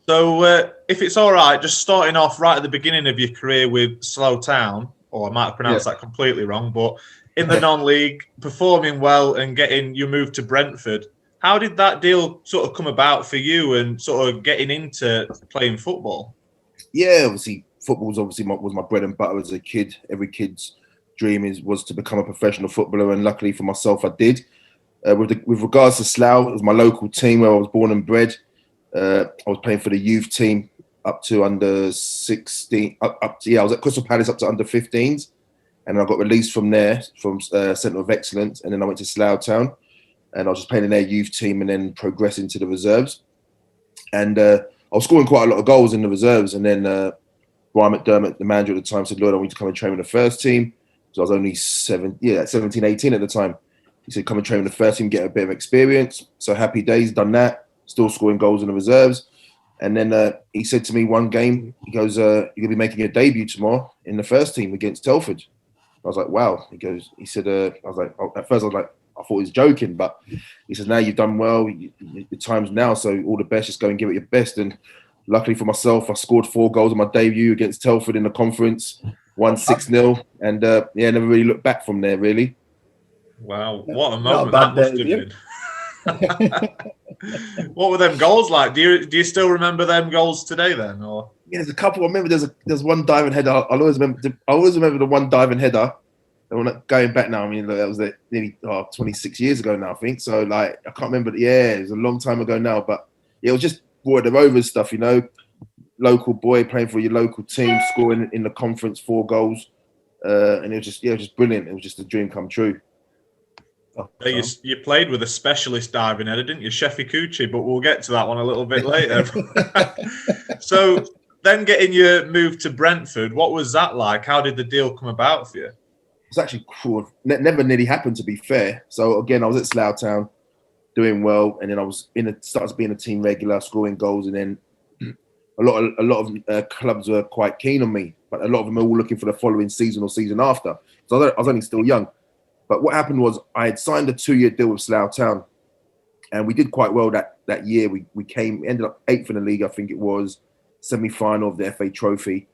So, if it's all right, just starting off right at the beginning of your career with Slough Town, or I might have pronounced that completely wrong, but in the non-league, performing well and getting your move to Brentford. How did that deal sort of come about for you and sort of getting into playing football? Yeah, obviously, football was my bread and butter as a kid. Every kid's dream was to become a professional footballer, and luckily for myself, I did. With regards to Slough, it was my local team where I was born and bred. I was playing for the youth team up to under 16. I was at Crystal Palace up to under 15s, and I got released from there from Centre of Excellence, and then I went to Slough Town, and I was just playing in their youth team, and then progressing to the reserves. And I was scoring quite a lot of goals in the reserves, and then Brian McDermott, the manager at the time, said, "Lloyd, I want you to come and train with the first team." So I was only 17, 18 at the time. He said, "Come and train with the first team, get a bit of experience." So happy days, done that. Still scoring goals in the reserves. And then he said to me one game, he goes, "You're going to be making your debut tomorrow in the first team against Telford." I was like, "Wow." He said, I was like, at first I was like, I thought he was joking, but he said, "Now you've done well, your time's now, so all the best, just go and give it your best." And luckily for myself, I scored 4 goals on my debut against Telford in the conference, won 6-0, and never really looked back from there, really. Wow, what a moment that must have been. What were them goals like? Do you still remember them goals today then? Or yeah, there's a couple. I remember there's one diving header. I always remember the one diving header. Going back now, I mean, that was nearly 26 years ago now, I think. So like, I can't remember. Yeah, it was a long time ago now, but it was just Boy the Rovers stuff, you know. Local boy playing for your local team, scoring in the conference 4 goals, and it was just brilliant. It was just a dream come true. You played with a specialist diving header, didn't you, Shefi Kuchi? But we'll get to that one a little bit later. So then getting your move to Brentford, what was that like? How did the deal come about for you? It's actually cool. Never nearly happened, to be fair. So again, I was at Slough Town, doing well, and then I was started being a team regular, scoring goals, and then a lot of clubs were quite keen on me, but a lot of them are all looking for the following season or season after. So I was only still young. But what happened was I had signed a 2-year deal with Slough Town, and we did quite well that year. We ended up 8th in the league, I think it was, semi-final of the FA Trophy.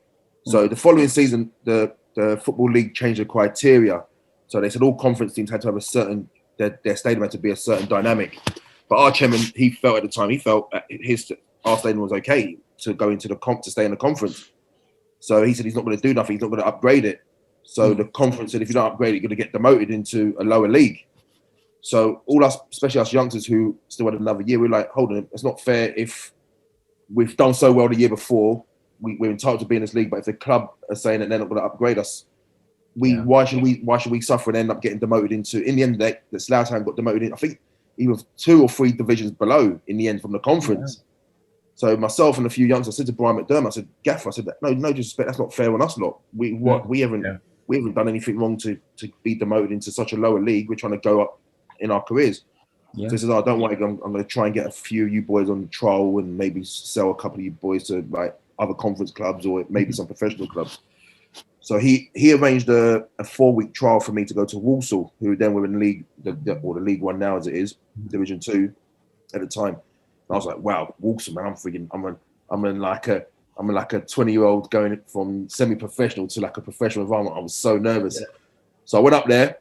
So the following season, the Football League changed the criteria. So they said all conference teams had to have their stadium had to be a certain dynamic. But our chairman, he felt that our stadium was okay to go into to stay in the conference. So he said he's not going to do nothing. He's not going to upgrade it. So the conference said, if you don't upgrade it, you're going to get demoted into a lower league. So all us, especially us youngsters who still had another year, we're like, hold on, it's not fair if we've done so well the year before, we're entitled to be in this league, but if the club are saying that they're not going to upgrade us, why should we suffer and end up getting demoted into, in the end of the day, the Slough Town got demoted in, I think, even 2 or 3 divisions below in the end from the conference. Yeah. So myself and a few youngsters, I said to Brian McDermott, I said, Gaffer, I said, no disrespect, that's not fair on us lot. We haven't done anything wrong to be demoted into such a lower league. We're trying to go up in our careers. Yeah. So he says, "Oh, don't worry, I'm going to try and get a few of you boys on trial and maybe sell a couple of you boys to like other conference clubs or maybe some professional clubs." So he arranged a 4-week trial for me to go to Owusu, who then were in league, the League One now as it is, Division 2 at the time. And I was like, wow, Owusu, man, I'm in like a 20-year-old going from semi-professional to like a professional environment. I was so nervous. Yeah. So I went up there,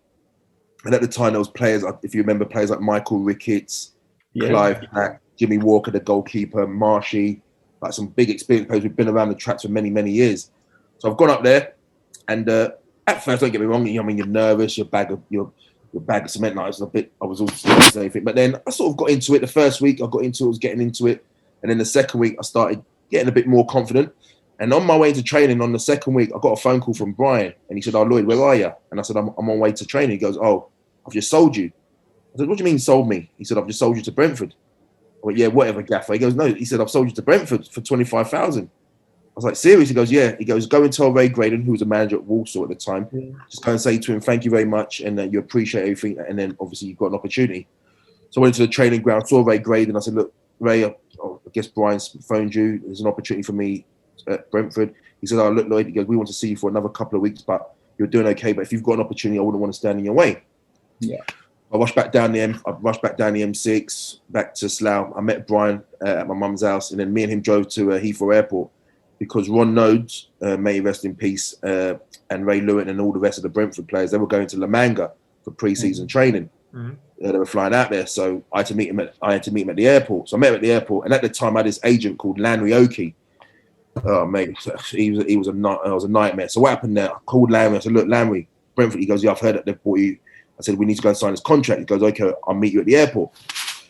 and at the time there was players, if you remember, players like Michael Ricketts, Clive Pack, Jimmy Walker, the goalkeeper, Marshy, like some big experienced players who've been around the tracks for many, many years. So I've gone up there, and at first, don't get me wrong, I mean, you're nervous, your bag of cement, I was all serious and everything. But then I sort of got into it. The first week I was getting into it, and then the second week I started getting a bit more confident. And on my way to training on the second week, I got a phone call from Brian, and he said, "Oh, Lloyd, where are you?" And I said, I'm on my way to training. He goes, "Oh, I've just sold you." I said, "What do you mean sold me?" He said, "I've just sold you to Brentford." I went, "Yeah, whatever, Gaffer." He goes, "No," he said, "I've sold you to Brentford for 25,000. I was like, "Serious?" He goes, "Yeah." He goes, "Go and tell Ray Graydon, who was a manager at Walsall at the time, just go and say to him, thank you very much, and you appreciate everything, and then obviously you've got an opportunity." So I went to the training ground, saw Ray Graydon. I said, "Look, Ray, I guess Brian's phoned you. There's an opportunity for me at Brentford." He said, "Oh, look, Lloyd," he goes, "we want to see you for another couple of weeks, but you're doing okay. But if you've got an opportunity, I wouldn't want to stand in your way." Yeah. I rushed back down the M6 back to Slough. I met Brian at my mum's house, and then me and him drove to Heathrow Airport because Ron Nodes, may he rest in peace, and Ray Lewin and all the rest of the Brentford players, they were going to La Manga for pre-season training. They were flying out there, so I had to meet him at the airport. So I met him at the airport, and at the time I had this agent called Lanry Oakey. Oh mate, he was a nightmare. So what happened there? I called Lanry. I said, "Look, Lanry, Brentford." He goes, "Yeah, I've heard that they've bought you." I said, "We need to go and sign this contract." He goes, "Okay, I'll meet you at the airport."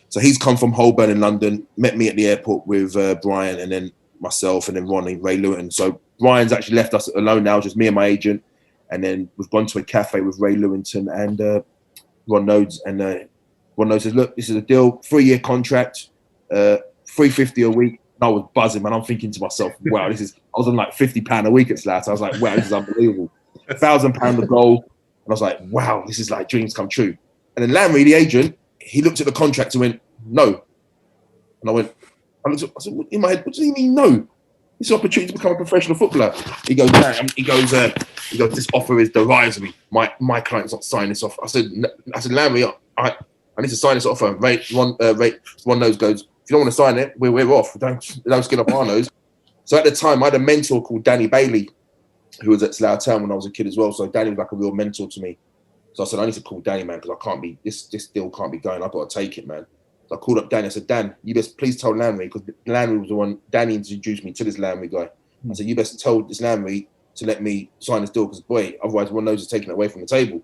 So he's come from Holborn in London, met me at the airport with Brian, and then myself, and then Ron and Ray Lewin. So Brian's actually left us alone now, just me and my agent. And then we've gone to a cafe with Ray Lewington and Ron Nodes. And Ron Nodes says, "Look, this is a deal, 3-year contract, $350 a week." And I was buzzing, man. I'm thinking to myself, wow, I was on like £50 a week at Slough. I was like, wow, this is unbelievable. £1,000 a goal. And I was like, wow, this is like dreams come true. And then Lanry, the agent, he looked at the contract and went, "No." And I said, in my head, what does he mean, no? This opportunity to become a professional footballer. He goes, "This offer is derisory. My client's not signing this offer." I said, "Lanry, I need to sign this offer." One Nose goes, "If you don't want to sign it, we're off. Don't skin up our nose." So at the time, I had a mentor called Danny Bailey, who was at Slough Town when I was a kid as well. So Danny was like a real mentor to me. So I said, "I need to call Danny, man, because I can't be this deal can't be going. I've got to take it, man." So I called up Danny. I said, "Dan, you best please tell Lanry," because Lanry was the one. Danny introduced me to this Lanry guy. I said, "You best tell this Lanry to let me sign this deal, because boy, otherwise one knows is taking it away from the table."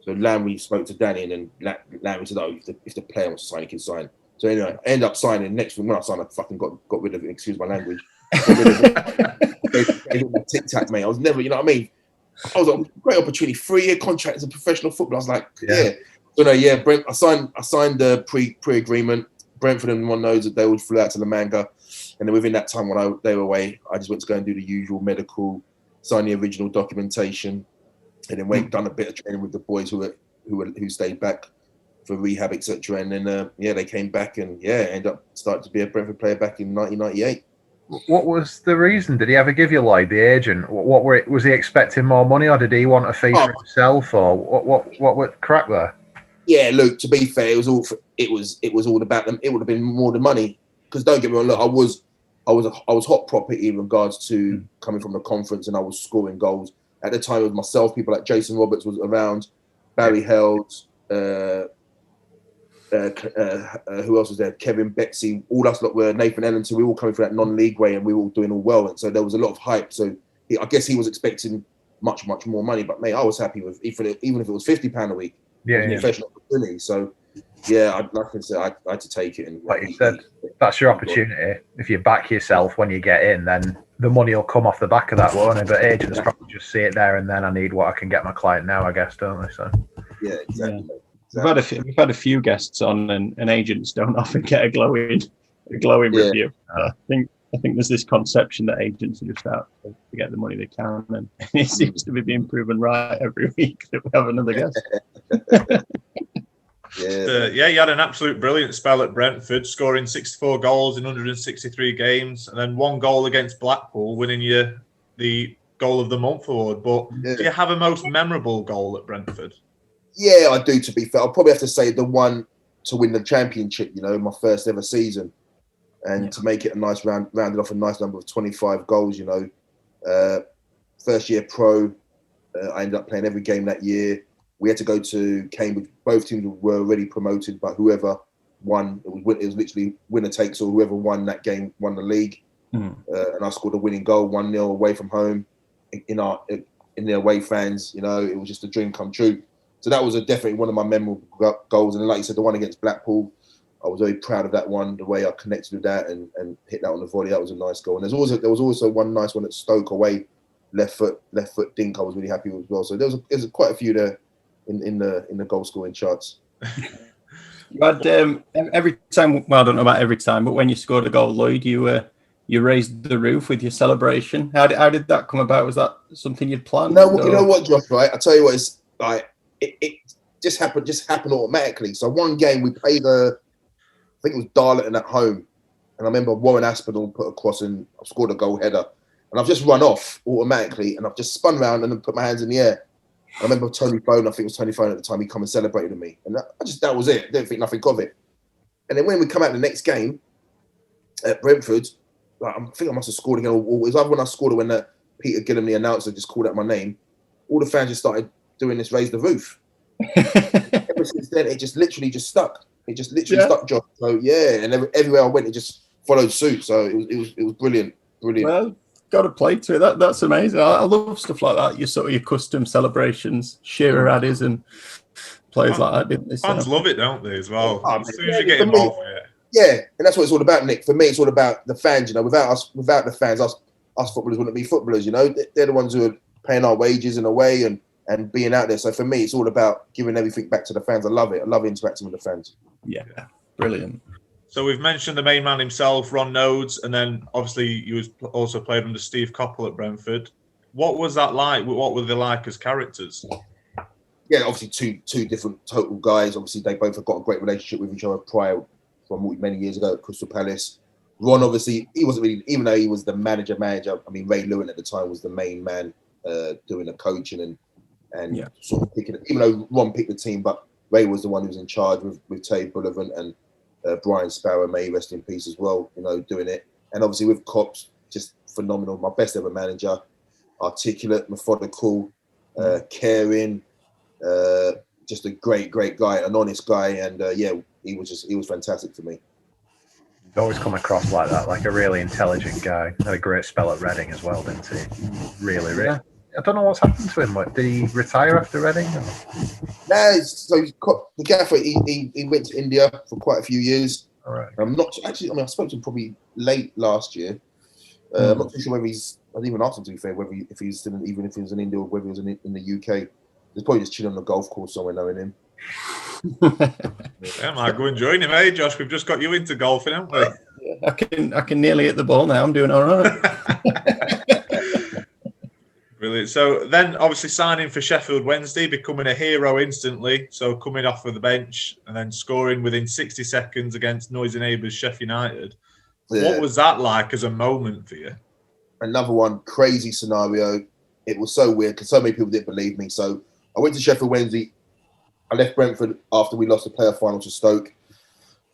So Lanry spoke to Danny, and then Lanry said, "Oh, if the player wants to sign, he can sign." So anyway, I ended up signing. Next thing when I signed, I fucking got rid of it. Excuse my language. Got rid of it. Gave it my tic tac, mate. I was never, you know what I mean? I was like, great opportunity, 3-year contract as a professional footballer. I was like, yeah. So no, yeah, I signed the pre-agreement. Brentford and Ron Nodes, they all flew out to La Manga, and then within that time when they were away, I just went to go and do the usual medical, sign the original documentation, and then done a bit of training with the boys who stayed back for rehab, etc. And then they came back, and ended up starting to be a Brentford player back in 1998. What was the reason? Did he ever give you, Lloyd, the agent? Was he expecting more money, or did he want a fee for himself, or what would crack there? Yeah, look, to be fair, it was all about them. It would have been more than money, because don't get me wrong, look, I was hot property in regards to coming from the conference, and I was scoring goals at the time. With myself, people like Jason Roberts was around, Barry Held, who else was there? Kevin Betsy, all us lot were Nathan Ellington. We were all coming from that non-league way, and we were all doing all well. And so there was a lot of hype. So I guess he was expecting much, much more money. But mate, I was happy with even if it was £50 a week. Yeah, professional opportunity. So yeah, like I said, I had to take it. And like you said, that's your opportunity. If you back yourself when you get in, then the money will come off the back of that, won't it? But agents probably just see it there and then. I need what I can get my client now, I guess, don't they? So yeah, exactly. Yeah. We've had a few guests on, and agents don't often get a glowing review. I think there's this conception that agents are just out to get the money they can, and it seems to be being proven right every week that we have another guest. You had an absolute brilliant spell at Brentford, scoring 64 goals in 163 games, and then 1 goal against Blackpool, winning you the Goal of the Month award. But do you have a most memorable goal at Brentford? Yeah, I do, to be fair. I'll probably have to say the one to win the championship, my first ever season. And to make it a nice rounded off a nice number of 25 goals, First year pro, I ended up playing every game that year. We had to go to Cambridge. Both teams were already promoted, but whoever won, it was literally winner takes all. Whoever won that game won the league. And I scored a winning goal, 1-0 away from home in the away fans. It was just a dream come true. So that was definitely one of my memorable goals. And like you said, the one against Blackpool, I was very proud of that one, the way I connected with that and hit that on the volley. That was a nice goal. And there was also one nice one at Stoke away, left foot dink. I was really happy with as well. So there's quite a few there in the goal scoring charts. You had every time. Well, I don't know about every time, but when you scored a goal, Lloyd, you raised the roof with your celebration. How did that come about? Was that something you'd planned? No, you know what, Josh? Right, I tell you what, it's like it just happened automatically. So one game we played I think it was Darlington at home. And I remember Warren Aspinall put a cross and I scored a goal header. And I've just run off automatically and I've just spun around and then put my hands in the air. I remember Tony Phone, I think it was Tony Phone at the time, he come and celebrated with me. And that was it. I didn't think nothing of it. And then when we come out the next game at Brentford, like, I think I must have scored again. Or it was either when I scored or when Peter Gillam, the announcer, just called out my name. All the fans just started doing this raise the roof. Ever since then, it just literally just stuck. It just literally stuck, Josh. So yeah, and everywhere I went, it just followed suit. So it was brilliant. Well, got to play to it. That's amazing. I love stuff like that. Your custom celebrations, Shearer Addies and players like that, didn't they? Fans love it, don't they, as well? Oh, as soon as you get involved with it. Yeah, and that's what it's all about, Nick. For me, it's all about the fans. You know, without the fans, us footballers wouldn't be footballers. You know, they're the ones who are paying our wages in a way and being out there. So for me, it's all about giving everything back to the fans. I love it. I love interacting with the fans. Yeah, brilliant. So we've mentioned the main man himself, Ron Nodes, and then obviously you also played under Steve Coppell at Brentford. What was that like? What were they like as characters? Yeah, obviously two different total guys. Obviously, they both have got a great relationship with each other prior from many years ago at Crystal Palace. Ron, obviously, he wasn't really, even though he was the manager. I mean, Ray Lewin at the time was the main man doing the coaching and sort of picking it. Even though Ron picked the team, but Ray was the one who was in charge with Tay Bullivant and Brian Sparrow, may he rest in peace as well, you know, doing it. And obviously with Cops, just phenomenal. My best ever manager, articulate, methodical, caring, just a great guy, an honest guy. And he was fantastic for me. He's always come across like that, like a really intelligent guy. Had a great spell at Reading as well, didn't he? Really. I don't know what's happened to him. Did he retire after Reading? No, so the gaffer, he went to India for quite a few years. All right. I'm not actually. I mean, I spoke to him probably late last year. I'm not too sure whether he's. I didn't even ask him, to be fair, if he's still even if he was in India or whether he was in the UK. He's probably just chilling on the golf course somewhere, knowing him. Yeah, might go and join him, eh, Josh? We've just got you into golfing, haven't we? I can nearly hit the ball now. I'm doing all right. Brilliant. So then, obviously, signing for Sheffield Wednesday, becoming a hero instantly. So coming off of the bench and then scoring within 60 seconds against noisy neighbours Sheffield United. Yeah. What was that like as a moment for you? Another one, crazy scenario. It was so weird because so many people didn't believe me. So I went to Sheffield Wednesday. I left Brentford after we lost the playoff final to Stoke.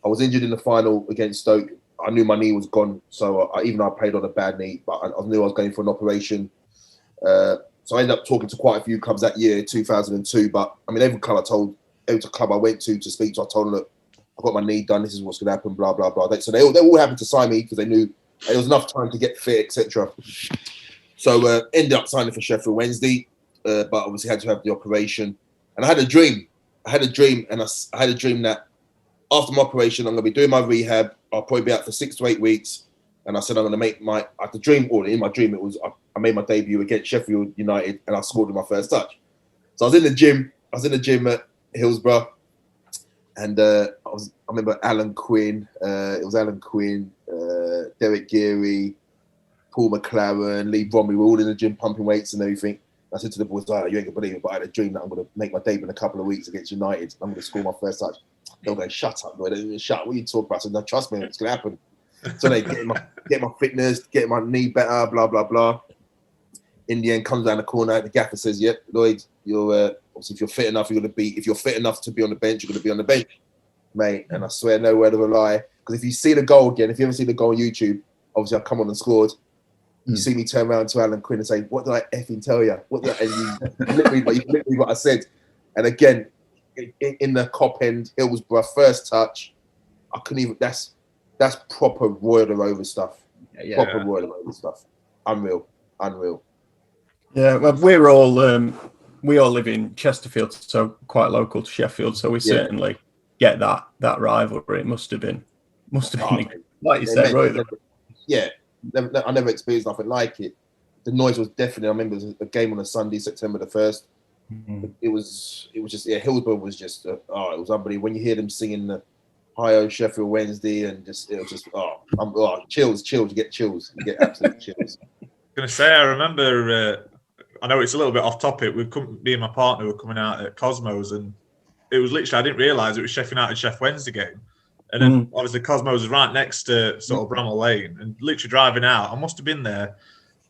I was injured in the final against Stoke. I knew my knee was gone. So even though I played on a bad knee, but I knew I was going for an operation. So I ended up talking to quite a few clubs that year, 2002. But I mean, every club I went to speak to, I told them, look, I've got my knee done. This is what's going to happen. Blah blah blah. So they all happened to sign me because they knew there was enough time to get fit, etc. So ended up signing for Sheffield Wednesday, but obviously had to have the operation. And I had a dream. And I had a dream that after my operation, I'm going to be doing my rehab. I'll probably be out for 6 to 8 weeks. And I said, I'm going to make in my dream, it was, I made my debut against Sheffield United and I scored with my first touch. So I was in the gym at Hillsborough. And I remember Alan Quinn, Derek Geary, Paul McLaren, Lee Bromley, we were all in the gym pumping weights and everything. I said to the boys, you ain't gonna believe it, but I had a dream that I'm gonna make my debut in a couple of weeks against United. I'm gonna score my first touch. They'll go, shut up, Lloyd. They didn't shut. What are you talking about? I said, no, trust me, it's gonna happen. So they get my fitness, get my knee better, blah blah blah. In the end, comes down the corner. The gaffer says, "Yep, Lloyd, you're obviously if you're fit enough, if you're fit enough to be on the bench, you're gonna be on the bench, mate." And I swear, no word of a lie. Because if you see the goal again, if you ever see the goal on YouTube, obviously I come on and scored. You see me turn around to Alan Quinn and say, "What did I effing tell you?" Literally what I said. And again, in the Cop End, Hillsborough, first touch, I couldn't even. That's proper Royal over stuff. Yeah. Proper Royal over stuff. Unreal. Yeah, well, we all live in Chesterfield, so quite local to Sheffield. So we certainly get that rivalry. It must have been, like you said, Royal. Yeah. I never experienced nothing like it. The noise was definitely. I remember it was a game on a Sunday, September the 1st. Mm-hmm. It was just Hillsborough was just it was unbelievable when you hear them singing the Hi-O Sheffield Wednesday and chills. You get chills. You get absolute chills. I'm gonna say I remember. I know it's a little bit off topic. Me and my partner were coming out at Cosmos, and it was literally I didn't realise it was Sheffield United Sheffield Wednesday game. And then obviously Cosmos was right next to sort of Bramall Lane, and literally driving out, I must have been there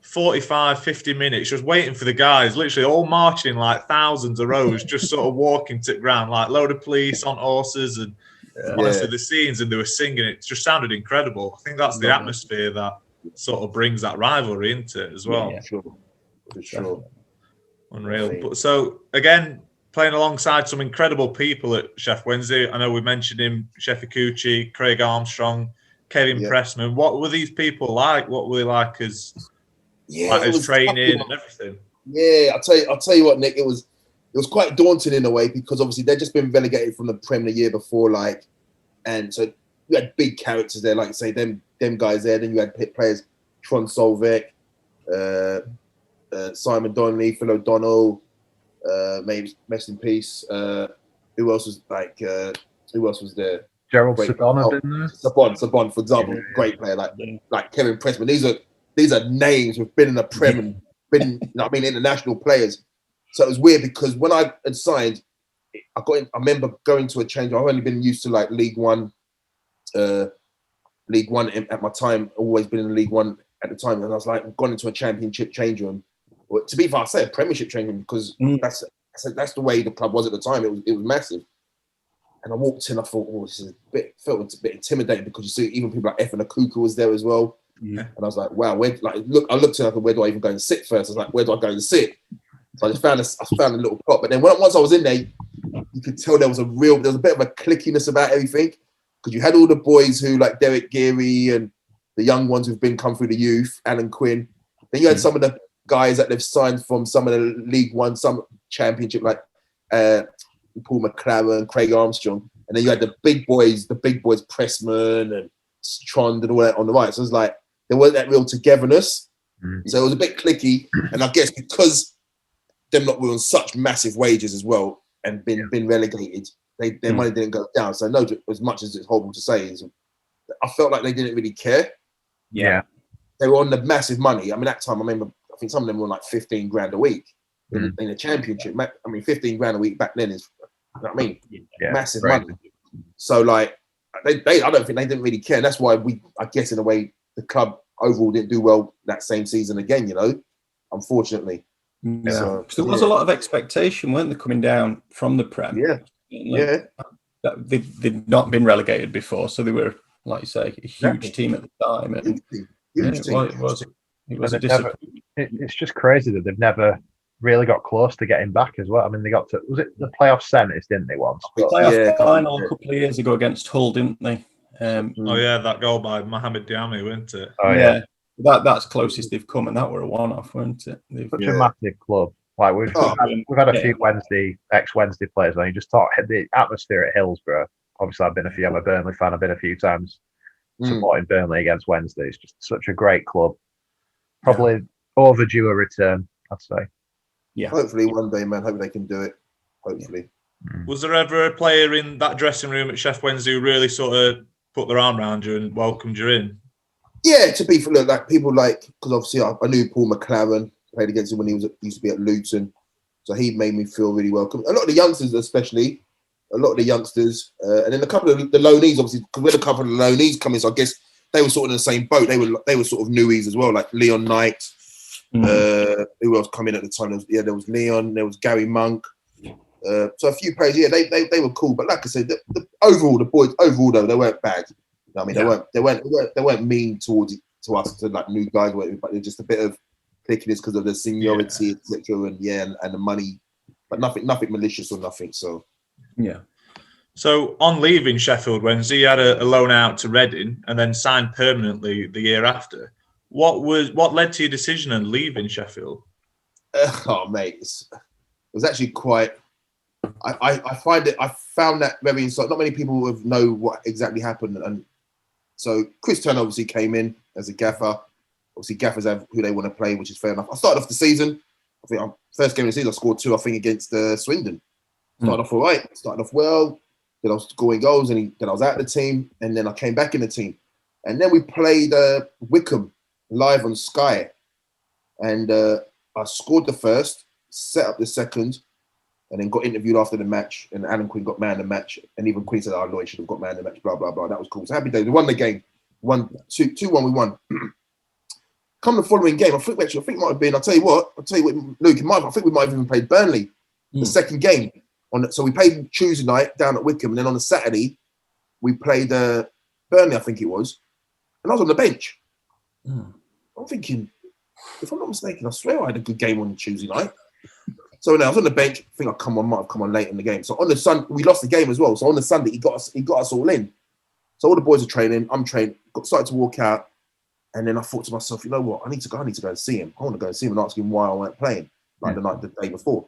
45, 50 minutes just waiting for the guys, literally all marching like thousands of rows, just sort of walking to the ground, like load of police on horses. And honestly, the scenes, and they were singing, it just sounded incredible. I think that's the atmosphere that sort of brings that rivalry into it as well. Yeah, for sure. Unreal. But so, again, playing alongside some incredible people at Sheffield Wednesday. I know we mentioned him, Sheffield, Craig Armstrong, Kevin Pressman. What were these people like? What were they like as training and everything? Yeah, I'll tell you what, Nick, it was quite daunting in a way, because obviously they'd just been relegated from the Prem the year before, and so you had big characters there, like say them guys there. Then you had players, Tron Solvek, Simon Donnelly, Phil O'Donnell, maybe rest in peace. Who else was there? Gerald Sabon had been there. Sabon, for example, great player like Kevin Pressman. These are names who've been in the Prem and been, international players. So it was weird, because when I had signed, I remember going to a change. I've only been used to like League One at my time. Always been in League One at the time, and I was like, gone into a Championship change room. Well, to be fair, I say a Premiership change room, because that's the way the club was at the time. It was massive. And I walked in, I thought, felt a bit intimidating, because you see even people like Efan Akuku was there as well. Yeah. And I was like, wow, I looked at it, where do I even go and sit first? I was like, where do I go and sit? So I found a little plot. But then once I was in there, you could tell there was a bit of a clickiness about everything, because you had all the boys who, like Derek Geary, and the young ones who've come through the youth, Alan Quinn. Then you had some of the guys that they've signed from some of the League One, some Championship, like Paul McLaren, Craig Armstrong. And then you had the big boys, Pressman and Trond and all that on the right. So it was like, there wasn't that real togetherness. So it was a bit clicky. And I guess because them not were on such massive wages as well, and been relegated, their money didn't go down. So no, as much as it's horrible to say, I felt like they didn't really care. Yeah. They were on the massive money. I mean, that time, I think some of them were on like 15 grand a week in the Championship. 15 grand a week back then is, you know what I mean? Massive money. So like, I don't think they didn't really care. And that's why I guess in a way, the club overall didn't do well that same season again, unfortunately. Yeah. So there was a lot of expectation, weren't they, coming down from the Prem? Yeah. They'd not been relegated before, so they were, like you say, a huge team at the time. And it was a disappointment. It's just crazy that they've never really got close to getting back as well. I mean, they got to, was it the playoff semis, didn't they once? Playoff final a couple of years ago against Hull, didn't they? That goal by Mohamed Diame, wasn't it? Oh yeah. That's closest they've come, and that were a one-off, weren't it? Such a massive club. Like we've had a few ex-Wednesday players, and you just thought the atmosphere at Hillsborough. Obviously, I'm a Burnley fan. I've been a few times supporting Burnley against Wednesday. It's just such a great club. Probably overdue a return, I'd say. Yeah. Hopefully one day, man. Hope they can do it. Hopefully. Was there ever a player in that dressing room at Sheffield Wednesday who really sort of put their arm around you and welcomed you in? Yeah, to be fair, like people because obviously I knew Paul McLaren, played against him when he used to be at Luton, so he made me feel really welcome. A lot of the youngsters, especially, and then a couple of the loanees, obviously, because we had a couple of the loanees coming, so I guess they were sort of in the same boat. They were sort of newies as well, like Leon Knight. Who else coming at the time? There was Leon, there was Gary Monk. So a few players, they were cool. But like I said, the boys overall though, they weren't bad. I mean, they weren't mean to us, to like new guys, but they're just a bit of pickiness because of the seniority, etc. And the money, but nothing malicious or nothing. So yeah. So on leaving Sheffield Wednesday, you had a loan out to Reading and then signed permanently the year after. What led to your decision on leaving Sheffield? Mate, it was actually quite. I found that very insightful. Not many people would know what exactly happened, and so Chris Turner obviously came in as a gaffer. Obviously, gaffers have who they want to play, which is fair enough. I started off the season. I think first game of the season, I scored 2. I think against Swindon. Started off all right. Started off well. Then I was scoring goals, and then I was out of the team, and then I came back in the team, and then we played Wickham live on Sky, and I scored the first, set up the second, and then got interviewed after the match, and Alan Quinn got man of the match, and even Quinn said, Lloyd should have got man of the match, blah, blah, blah. That was cool. So happy days. We won the game. 2-1 we won. Come the following game, I think it might have been. I'll tell you what, Luke. I think we might have even played Burnley the second game. So we played Tuesday night down at Wickham, and then on the Saturday we played Burnley, I think it was, and I was on the bench. I'm thinking, if I'm not mistaken, I swear I had a good game on Tuesday night. So when I was on the bench, I think might have come on late in the game. So on the Sunday, we lost the game as well. So on the Sunday, he got us all in. So all the boys are training. I'm trained. Started to walk out, and then I thought to myself, you know what? I need to go and see him. I want to go and see him and ask him why I weren't playing the day before.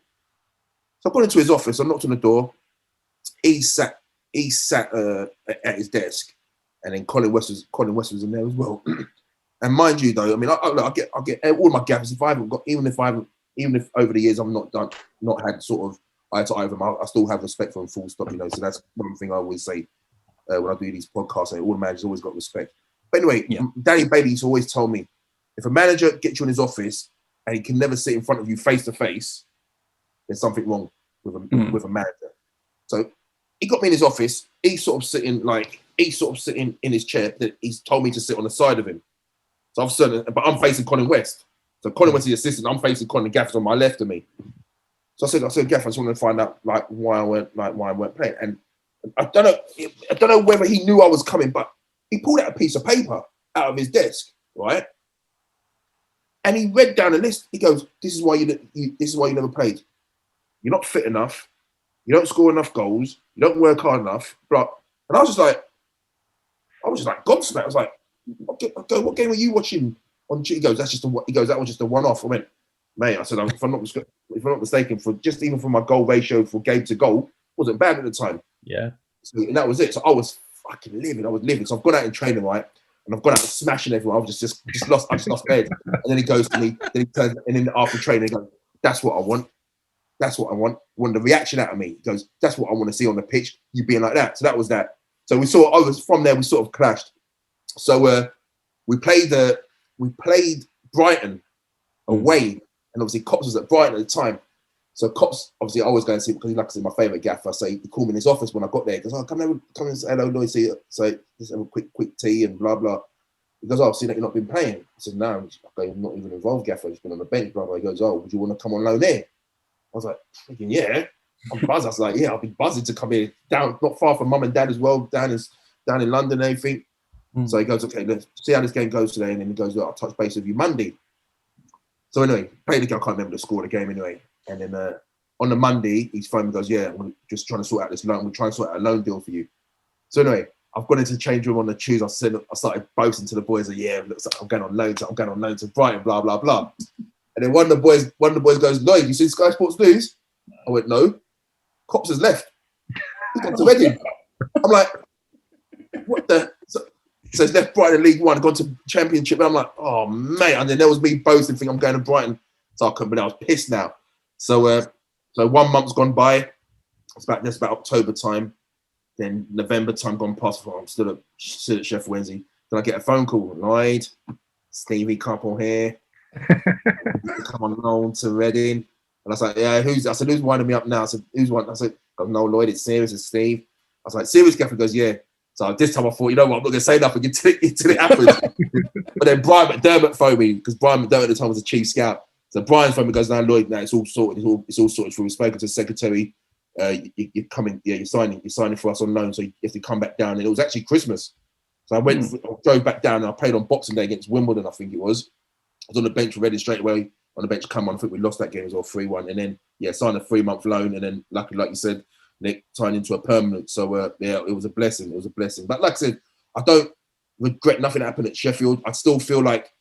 So I got into his office. I knocked on the door. He sat at his desk, and then Colin West was in there as well. And mind you, though, I mean, I get all my gaffers. Even if over the years I've not had sort of eye to eye with him, I still have respect for him, full stop. So that's one thing I always say when I do these podcasts. All the managers always got respect. But anyway, Danny Bailey used to always tell me, if a manager gets you in his office and he can never sit in front of you face to face, there's something wrong with a manager. So he got me in his office. He's sort of sitting in his chair that he's told me to sit on the side of him. So but I'm facing Colin West. So Colin West is the assistant. I'm facing Colin. Gaff's on my left of me. So I said, Gaff, I just wanted to find out why I weren't playing. And I don't know whether he knew I was coming, but he pulled out a piece of paper out of his desk, right? And he read down a list. He goes, "This is why you never played. You're not fit enough. You don't score enough goals. You don't work hard enough." And I was just like gobsmacked. I was like, "What game were you watching on?" He goes, "That was just a one-off." I went, "Mate," I said, if I'm not mistaken, even for my goal ratio for game to goal, wasn't bad at the time. Yeah. So, and that was it. So I was fucking living. So I've gone out in training, right? And I've gone out smashing everyone. I just lost bed. And then he goes to me, then he turns, and then after training, he goes, "That's what I want. That's what I want." Want the reaction out of me. He goes, "That's what I want to see on the pitch. You being like that." So that was that. So from there, we sort of clashed. So we played Brighton away, and obviously Cops was at Brighton at the time. So Cops, obviously, I always go and see him because he's my favourite gaffer. So he called me in his office when I got there. He goes, "Oh, come and say hello, Lloyd. So just have a quick tea and blah blah." He goes, "Oh, I've seen that you've not been playing." I said, "No, I'm not even involved, gaffer. I've just been on the bench, brother." He goes, "Oh, would you want to come on loan there?" I was like, thinking, "Yeah." I'm buzzed. I was like, "Yeah, I'll be buzzing to come here down, not far from mum and dad as well, down in London and everything." So he goes, "Okay, let's see how this game goes today." And then he goes, "I'll touch base with you Monday." So anyway, played the game. I can't remember the score of the game anyway. And then on the Monday, his phone goes, "Yeah, we're just trying to sort out this loan. We're trying to sort out a loan deal for you." So anyway, I've gone into the change room on the Tuesday. I started boasting to the boys, "Yeah, looks like I'm going on loan to Brighton, blah blah blah." And then one of the boys goes, "Lloyd, you see Sky Sports News?" I went, "No." Cops has left. He's gone to Reading. I'm like, "What the?" So he's left Brighton in League One, gone to Championship. And I'm like, "Oh mate!" And then there was me boasting, thinking I'm going to Brighton. So I couldn't, but I was pissed now. So 1 month's gone by. It's about October time. Then November time gone past. I'm still at Sheffield Wednesday. Then I get a phone call. "Lloyd, Stevie couple here. Come on loan to Reading." And I was like, "Yeah, who's?" I said, "Who's winding me up now?" I said, "Who's one?" I said, "No, Lloyd, it's serious. It's Steve." I was like, "Serious, gaffer?" He goes, "Yeah." So this time I thought, you know what, I'm not going to say nothing until it happens. But then Brian McDermott phoned me, because Brian McDermott at the time was the chief scout. So Brian phoned me, goes, "No, Lloyd, it's all sorted. It's all sorted for. We've spoken to the secretary. You're coming. Yeah, you're signing for us on loan. So you have to come back down." And it was actually Christmas. So I drove back down, and I played on Boxing Day against Wimbledon, I think it was. I was on the bench for Reading straight away. On the bench, come on. I think we lost that game as well, 3-1. And then, signed a 3-month loan. And then, luckily, like you said, Nick, turned into a permanent. So, it was a blessing. It was a blessing. But like I said, I don't regret nothing that happened at Sheffield. I still feel like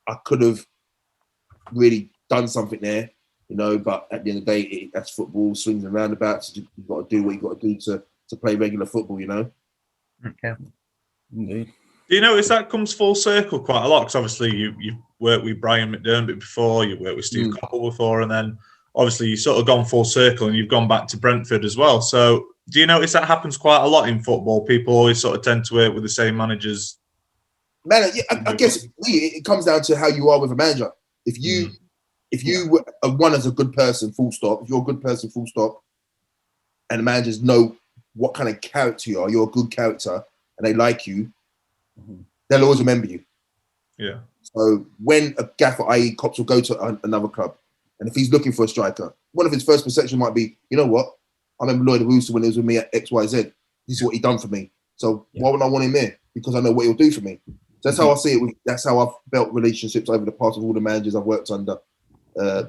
I could have really done something there, but at the end of the day, that's football, swings and roundabouts. You've got to do what you've got to do to play regular football, Okay. Indeed. Do you notice that comes full circle quite a lot? Because obviously you've worked with Brian McDermott before, you've worked with Steve Coppell before, and then obviously you've sort of gone full circle and you've gone back to Brentford as well. So do you notice that happens quite a lot in football? People always sort of tend to work with the same managers. Man, I guess it comes down to how you are with a manager. If you are one as a good person, full stop, if you're a good person, full stop, and the managers know what kind of character you are, you're a good character, and they like you, they'll always remember you. Yeah. So when a gaffer, i.e. Cops, will go to another club, and if he's looking for a striker, one of his first perceptions might be, you know what? I remember Lloyd Owusu when he was with me at XYZ. This is what he done for me. So why would I want him there? Because I know what he'll do for me. So that's how I see it. That's how I've built relationships over the past with all the managers I've worked under.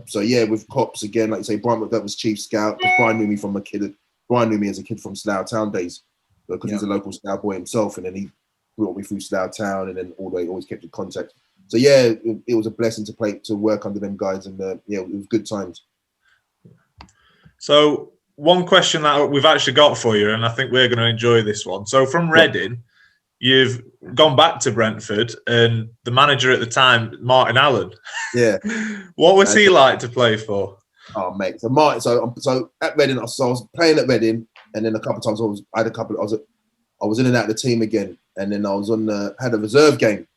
So yeah, with Cops again, like you say, Brian McDermott was chief scout. Brian knew me from a kid. Brian knew me as a kid from Slough Town days, because he's a local Slough boy himself, and then he brought me through Slough Town, and then always kept in contact. So yeah, it was a blessing to work under them guys, and yeah, it was good times. So one question that we've actually got for you, and I think we're going to enjoy this one. So from Reading, you've gone back to Brentford, and the manager at the time, Martin Allen. Yeah. What was he like to play for? Oh mate, so Martin. So at Reading, I was playing at Reading, and then a couple of times I was in and out of the team again, and then I was had a reserve game.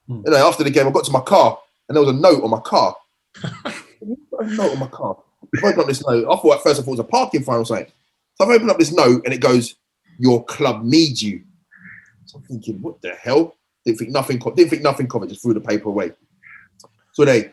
You know, after the game, I got to my car, and there was a note on my car. A note on my car. I opened up this note. I thought it was a parking fine or something. So I've opened up this note, and it goes, "Your club needs you." So I'm thinking, what the hell? Didn't think nothing of it. Just threw the paper away. So that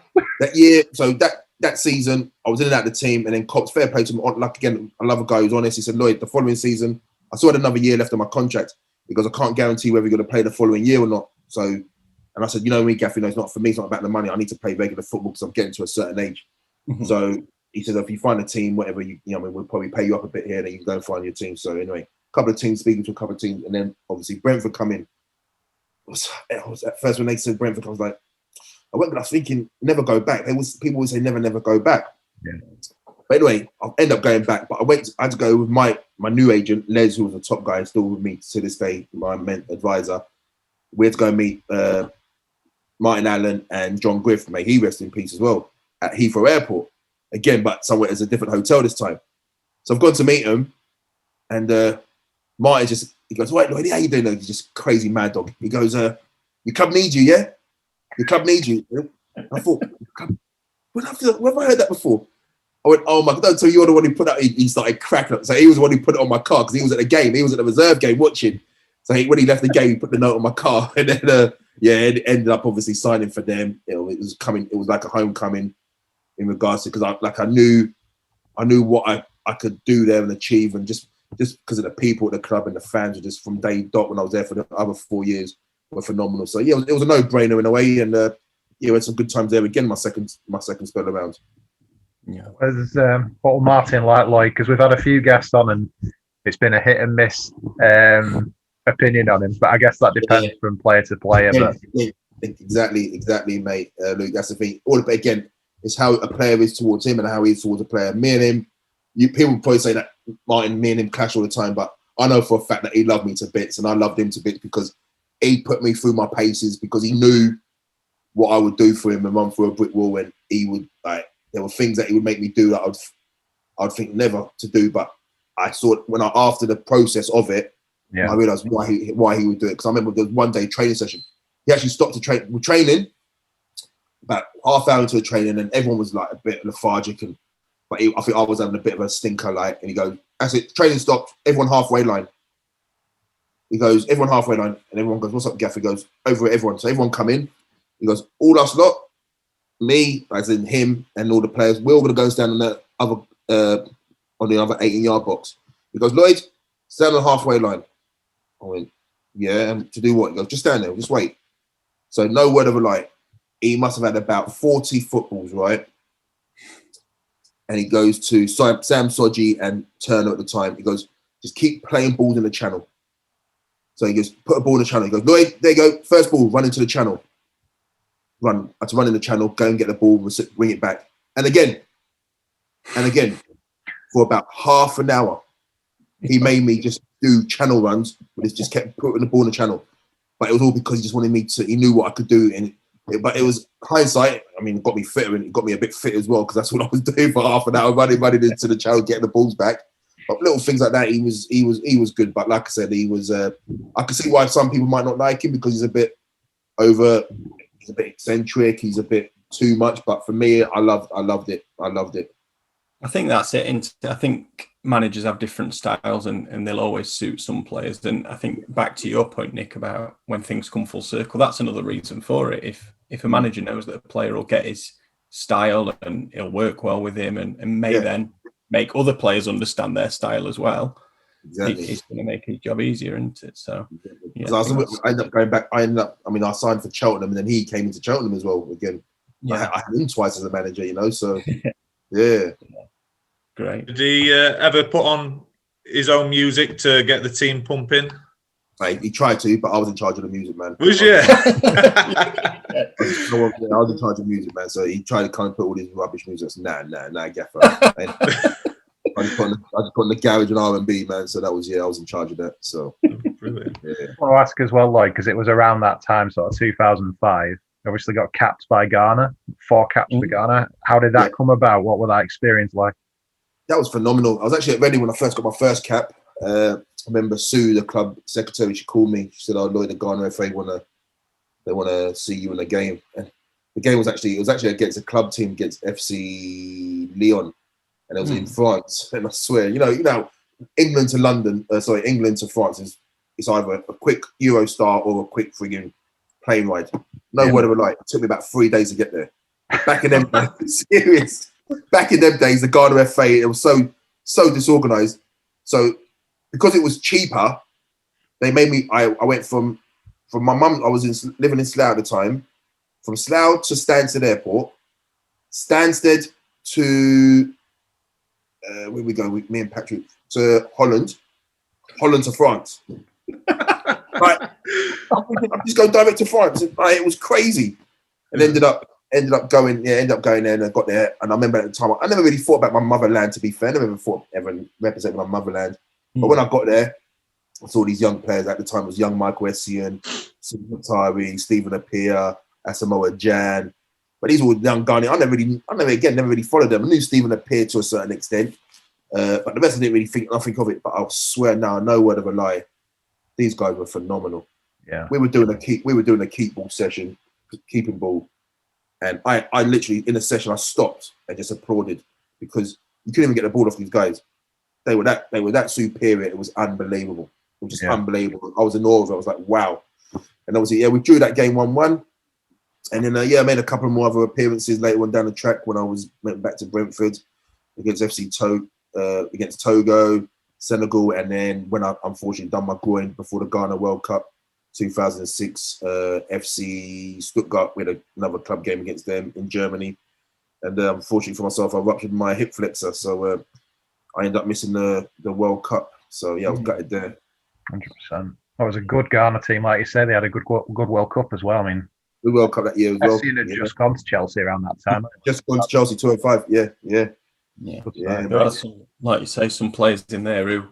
year, so that season, I was in and out of the team, and then Cops, fair play to him. Like again, I love a guy who's honest. He said, "Lloyd, the following season, I still had another year left on my contract because I can't guarantee whether you're going to play the following year or not." So, and I said, "You know me, Gaffy, no, it's not for me. It's not about the money. I need to play regular football because I'm getting to a certain age." Mm-hmm. So he said, "If you find a team, whatever we'll probably pay you up a bit here, then you can go and find your team." So anyway, speaking to a couple of teams, and then obviously Brentford come in. It was at first when they said Brentford, I was like, I was thinking, never go back. People would say never go back. Yeah. But anyway, I'll end up going back. But I had to go with my new agent, Les, who was a top guy, still with me to this day, my advisor. We had to go and meet Martin Allen and John Griff, may he rest in peace as well, at Heathrow Airport. Again, but somewhere as a different hotel this time. So I've gone to meet him, and Martin he goes, "Right, Lloyd, how you doing?" He's just crazy mad dog. He goes, "Your club needs you, yeah? Your club needs you." I thought, where have I heard that before? I went, "Oh my God!" So you're the one who put out. He started cracking up. So he was the one who put it on my car because he was at the game. He was at the reserve game watching. So when he left the game, he put the note on my car, and then it ended up obviously signing for them. It was coming. It was like a homecoming in regards to, because I knew what I could do there and achieve, and just because of the people at the club and the fans, were just from day dot when I was there for the other 4 years, were phenomenal. So yeah, it was a no-brainer in a way, and we had some good times there again. My second spell around. Yeah, what will Martin like? Because we've had a few guests on, and it's been a hit and miss opinion on him. But I guess that depends from player to player. Yeah, exactly, mate. Luke, that's the thing. All again, it's how a player is towards him and how he is towards a player. Me and him, people probably say that Martin, me and him clash all the time, but I know for a fact that he loved me to bits, and I loved him to bits because he put me through my paces, because he knew what I would do for him and run through a brick wall, and he would there were things that he would make me do that I'd think never to do, but I saw it after the process of it. Yeah. I realised why he would do it, because I remember there was one day training session. He actually stopped the training about half hour into the training, and everyone was like a bit lethargic, but I think I was having a bit of a stinker, and he goes, "That's it, training stopped, everyone halfway line." He goes, "Everyone halfway line," and everyone goes, "What's up, Gaff?" He goes, "Over it, everyone." So everyone come in. He goes, "All us lot, me, as in him, and all the players, we're all going to go stand on the other 18-yard box." He goes, "Lloyd, stand on the halfway line." I went, "Yeah, and to do what?" He goes, "Just stand there, just wait." So no word of a lie. He must have had about 40 footballs, right? And he goes to Sam Sodji and Turner at the time. He goes, "Just keep playing balls in the channel." So he goes, "Put a ball in the channel." He goes, "Lloyd, there you go, first ball, run into the channel." I had to run in the channel, go and get the ball, bring it back. And again, for about half an hour, he made me just do channel runs, but he just kept putting the ball in the channel. But it was all because he just wanted me to, he knew what I could do. But it was hindsight. I mean, it got me fitter, and it got me a bit fit as well, because that's what I was doing for half an hour, running into the channel, getting the balls back. But little things like that, he was good. But like I said, he was. I can see why some people might not like him, because he's a bit he's a bit eccentric. He's a bit too much. But for me, I loved it. I think that's it. And I think managers have different styles, and they'll always suit some players. And I think back to your point, Nick, about when things come full circle, that's another reason for it. If if a manager knows that a player will get his style and he'll work well with him and may then make other players understand their style as well, it's going to make his job easier, isn't it? So, I ended up going back. I signed for Cheltenham, and then he came into Cheltenham as well again. Yeah. I had him twice as a manager, so yeah. Great. Did he ever put on his own music to get the team pumping? He tried to, but I was in charge of the music, man. Was you? I was in charge of music, man. So he tried to kind of put all these rubbish music. Nah, Gaffer. I just put in the garage and R&B, man. So that was, I was in charge of that. So brilliant. Yeah. I'll ask as well, Lloyd, because it was around that time, sort of 2005. Obviously got capped by Ghana, 4 caps for Ghana. How did that come about? What was that experience like? That was phenomenal. I was actually at Reading when I first got my first cap. I remember Sue, the club secretary, she called me. She said, "Oh, Lloyd, the Ghana FA they want to see you in the game." And the game was actually against a club team against FC Lyon, and it was in France. And I swear, England to London, England to France it's either a quick Eurostar or a quick frigging plane ride. No word of a lie. It took me about 3 days to get there. Back in them serious. Back in them days, the Ghana FA, it was so disorganized. So because it was cheaper, they made me. I went from my mum. I was living in Slough at the time. From Slough to Stansted Airport, Stansted to where we go with me and Patrick to Holland to France. Right, I'm just going direct to France. It was crazy, and ended up going there, and I got there. And I remember at the time, I never really thought about my motherland. To be fair, I never thought ever representing my motherland. But when I got there, I saw these young players. At the time, it was young Michael Essien, Tari, Stephen Appiah, Asamoah Gyan. But these were young Ghanaians. I never really followed them. I knew Stephen Appiah to a certain extent, but the rest I didn't really think nothing of it. But I swear now, no word of a lie, these guys were phenomenal. Yeah, we were doing a keep ball session, keeping ball, and I literally in a session I stopped and just applauded because you couldn't even get the ball off these guys. They were that superior. It was unbelievable. It was just unbelievable. I was in awe of it. I was like, wow. And obviously, we drew that game 1-1. And then, I made a couple more other appearances later on down the track when I went back to Brentford against against Togo, Senegal, and then when I unfortunately done my groin before the Ghana World Cup 2006, FC Stuttgart, we had another club game against them in Germany. And unfortunately for myself, I ruptured my hip flexor. So I ended up missing the World Cup. So, I was gutted there. 100%. That was a good Ghana team, like you say. They had a good World Cup as well. I mean, the World Cup that year as well. Essien had just gone to Chelsea around that time. Just gone to Chelsea 2-5. Yeah. There are some, like you say, some players in there who,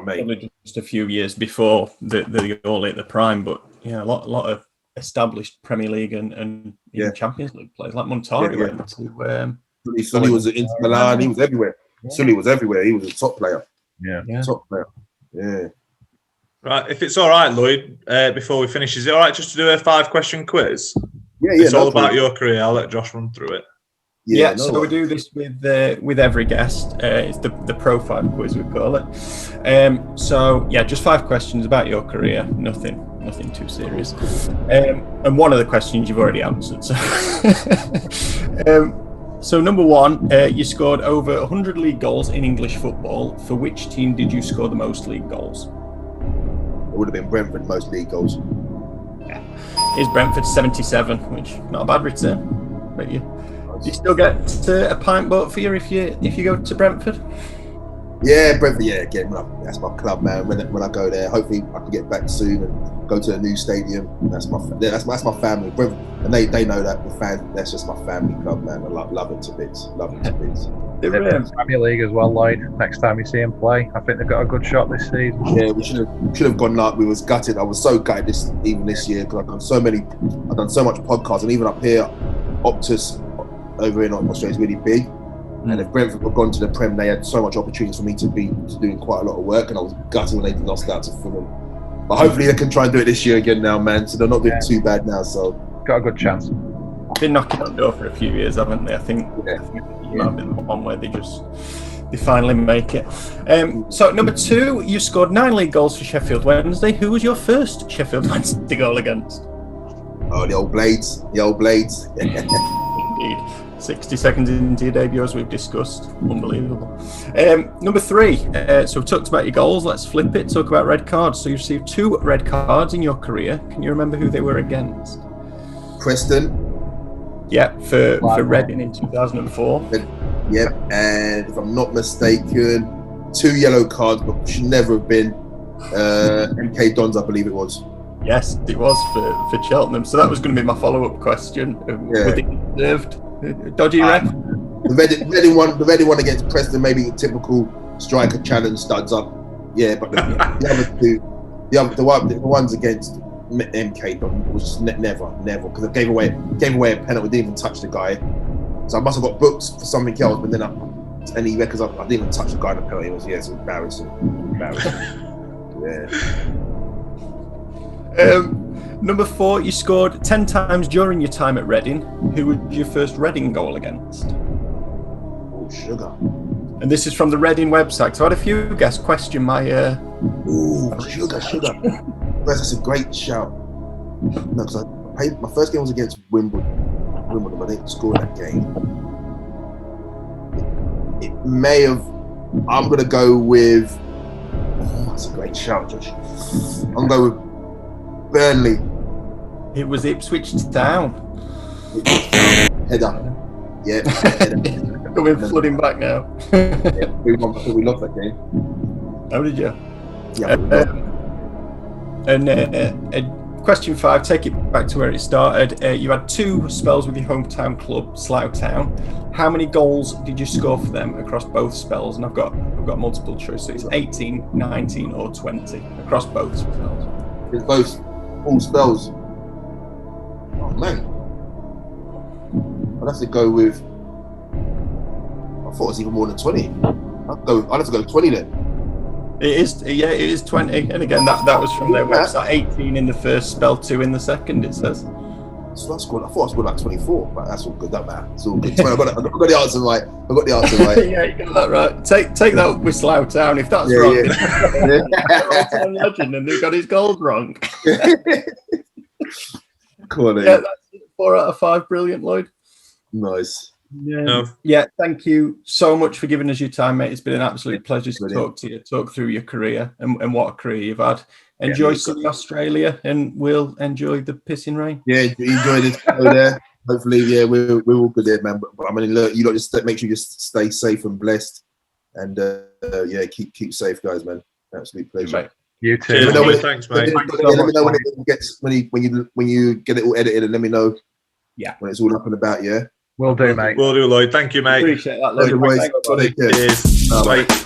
mate, just a few years before the all at the prime, but a lot of established Premier League and Champions League players like Montari went to. Sully was at Inter Milan. He was everywhere. Yeah. Sully was everywhere. He was a top player. Yeah. Top player. Yeah. Right, if it's all right, Lloyd, before we finish, is it all right just to do a 5-question quiz? Yeah. It's all about your career. I'll let Josh run through it. So we do this with every guest. It's the profile quiz, we call it. Just 5 questions about your career. Nothing too serious. And one of the questions you've already answered. So number 1, you scored over 100 league goals in English football. For which team did you score the most league goals? It would have been Brentford, most league goals. Yeah. Here's Brentford 77, which not a bad return. But do you still get a pint bought for you if you go to Brentford? Yeah, Brentford. Yeah, again, that's my club, man. When I go there, hopefully I can get back soon and go to a new stadium. That's my family. Brentford, and they know that the fans. That's just my family club, man. I love it to bits. They're in the Premier League as well, Lloyd. Next time you see him play, I think they've got a good shot this season. Yeah, we should have gone up. We was gutted. I was so gutted this year because I've done so much podcasts, and even up here, Optus over in Australia is really big. And if Brentford had gone to the Prem, they had so much opportunities for me to be doing quite a lot of work, and I was gutted when they lost out to Fulham. But hopefully they can try and do it this year again now, man. So they're not doing too bad now. So got a good chance. Been knocking on the door for a few years, haven't they? I think you might have been the one where they finally make it. So number 2, you scored 9 league goals for Sheffield Wednesday. Who was your first Sheffield Wednesday goal against? Oh, the old blades. Indeed. 60 seconds into your debut, as we've discussed. Unbelievable. Number 3. So we've talked about your goals. Let's flip it. Talk about red cards. So you received 2 red cards in your career. Can you remember who they were against? Preston. Yeah, for Reading in 2004. Yep, and if I'm not mistaken, 2 yellow cards, but should never have been. MK Dons, I believe it was. Yes, it was for Cheltenham. So that was going to be my follow-up question. Were they deserved? Dodgy ref? The Reading one against Preston, maybe a typical striker challenge, studs up. Yeah, but the other 2, the ones against MK was just never, because I gave away a penalty, didn't even touch the guy. So I must have got booked for something else, but then and he reckons I didn't even touch the guy in the penalty. It was embarrassing. Yeah. Number 4, you scored 10 times during your time at Reading. Who was your first Reading goal against? Oh, sugar. And this is from the Reading website. So I had a few guests question my. Sugar. That's a great shout. No, because my first game was against Wimbledon. I didn't score in that game. It may have. I'm gonna go with. Oh, that's a great shout, Josh. I'm gonna go with Burnley. It was Ipswich Town. Header. Yeah. We're flooding back now. Yeah, we lost that game. How did you? Yeah. Question 5, take it back to where it started. You had 2 spells with your hometown club, Slough Town. How many goals did you score for them across both spells? And I've got multiple choices. 18, 19, or 20 across both spells. It's both all spells. Oh man, I'd have to go with. I thought it was even more than 20. I'd have to go 20 then. It is 20. And again, that was from their website. 18 in the first spell, 2 in the second, it says. So I thought I scored like 24, but that's all good. That matter. It's all good. I got the answer right. Yeah, you got that right. Take that with Slough Town. If that's wrong, they're all-time legend, and they got his goals wrong. Cool. Yeah, that's 4 out of 5. Brilliant, Lloyd. Nice. Yeah, thank you so much for giving us your time, mate. It's been an absolute pleasure to talk to you, talk through your career and what a career you've had. Enjoy Sydney, Australia, and we'll enjoy the pissing rain. Yeah, enjoy this there. Hopefully, yeah, we're all good there, man. But I mean, look, you lot just make sure you just stay safe and blessed, and yeah, keep safe, guys, man. Absolute pleasure. Mate. You too. Thanks, mate. Let me know when you get it all edited, and let me know. Yeah, when it's all up and about. Yeah. Will do, mate. Will do, Lloyd. Thank you, mate. Appreciate that, Lloyd. Take care. Cheers. Bye.